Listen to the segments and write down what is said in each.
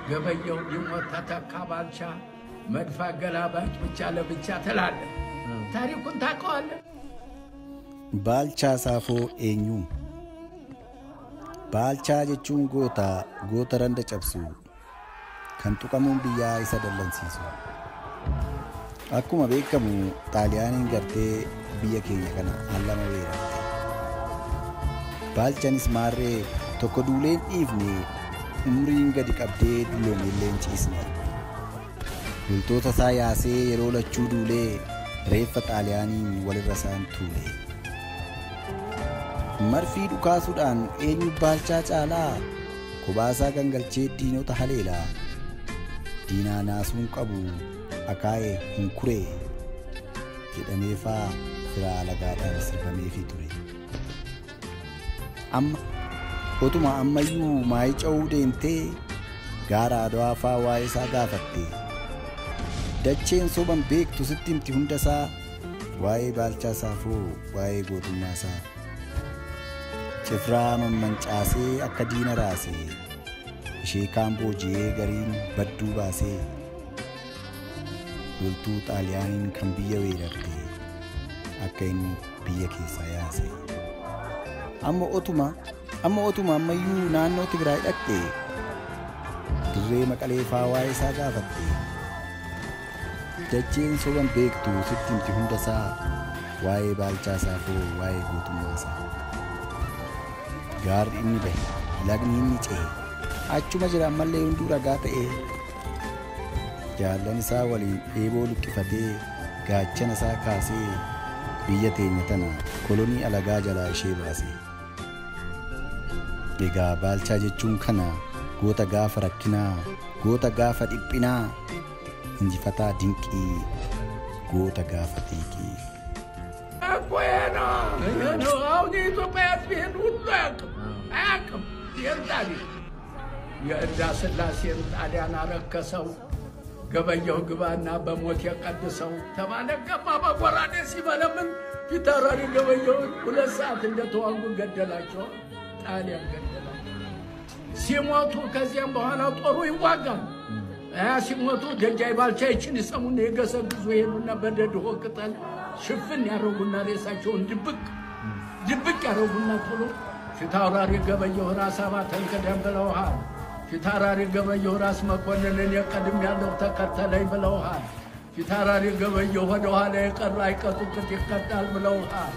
ገበየው ይሞት ተተካ ባልቻ መድፋ ገላባጭ ብቻ ለብቻ ተላለ ታሪኩን ታውቀዋለህ ባልቻ ሳፎ ኤኙ ባልቻ ጀቹን ጎታ ረንደ ጨብሱ ከንቱቀሙን ብያ ይሰደለንሲሱ akkuma beekamu xaaliyaaniin gartee biyya keenya kana allama weeratte baalchanis maarree tokko duuleen dhiifne umriin gadi qabdee dulloomeellee hin ciisne loltoota isaa yaasee yeroo lachuu duulee reeffa xaaliyaaniin walirra isaan tuule marfii dhukaasuudhaan eenyu baalchaa caalaa kobaasaa gangalchee diinota haleelaa diinaa naasuun qabu akaa'e hunkure jedhameefaa firaa lagaadhaan sirbameefii ture amma otuma ammayyuu maayii ca'uu deemtee gaara Adwaafaa waa'ee isaa gaafatte dacheen soban beektu sitti himti hundasaa waa'ee Baalchaa Saafoo waa'ee gootummaa isaa cifraa mammancaasee akka diina raasee ishee kaan booji'ee gariin badduu baasee loltuu xaaliyaaniin kan biyya weerarte akka inni biyya keessaa yaase amma otuma ammayyuu naannoo Tigraay dhaqxe dirree Maqaleefaa waa'ee isaa gaafatte dacheen soban beektu sitti himti hundasaa waa'ee Baalchaa Saafoo waa'ee gootummaa isaa gaarri inni bahe lagni inni ce'e achuma jira ammallee hunduu ragaa ta'e jaallan isaa waliin eeboo luqqifatee gaachana isaa kaasee biyya teenya tana kolonii alagaa jalaa ishee baase egaa Baalchaa jechuun kana goota gaafa rakkinaa goota gaafa dhiphinaa injifataa dinqii goota gaafa xiiqii አቆየና ነው አሁን ኢትዮጵያ ቢሄድ ሁሉ አያውቅም የርዳሊ የእዳ ስላሴን ጣሊያን አረከሰው ገበየው ግባና በሞት የቀድሰው ተባለ ገባ በጎራዴ ሲበለምን ፊታውራሪ ገበየው 2 ሰዓት እንደተዋጉ ገደላቸው ጣሊያን ገደላቸው ሲሞቱ ከዚያም በኋላ ጦሩ ይዋጋል ሲሞቱ ደጃይ ባልቻ ይችን ይሰሙና የገሰግዙ ይሄኑና በደድሆ ቅጠል ሽፍን ያረጉና ሬሳቸውን ድብቅ ያረጉና ቶሎ ፊታውራሪ ገበየው ራስ አባተን ከደም ብለውሃል ፊታውራሪ ገበየው ራስ መኮንንን የቀድም ያለው ተከተለኝ ብለውሃል ፊታውራሪ ገበየው ወደ ኋላ የቀሩ አይቀጡት ይከታል ብለውሃል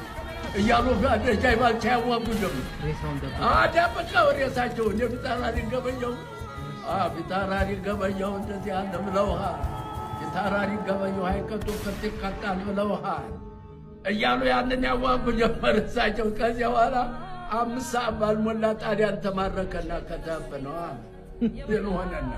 እያሉ ደጃይ ባልቻ ያዋጉ ጀመሩ አዳበቀው ሬሳቸውን የፊታውራሪ ገበየው ፊታውራሪ ገበየው እንደዚህ ያለ ብለውሃል ፊታውራሪ ገበየው አይቀጡት ይከታል ብለውሃል እያሉ ያንን ያዋጉ ጀመሩ እሳቸው ከዚያ በኋላ 5 ሰዓት ባልሞላ ጣሊያን ተማረከና ከተበነዋ ይሆነና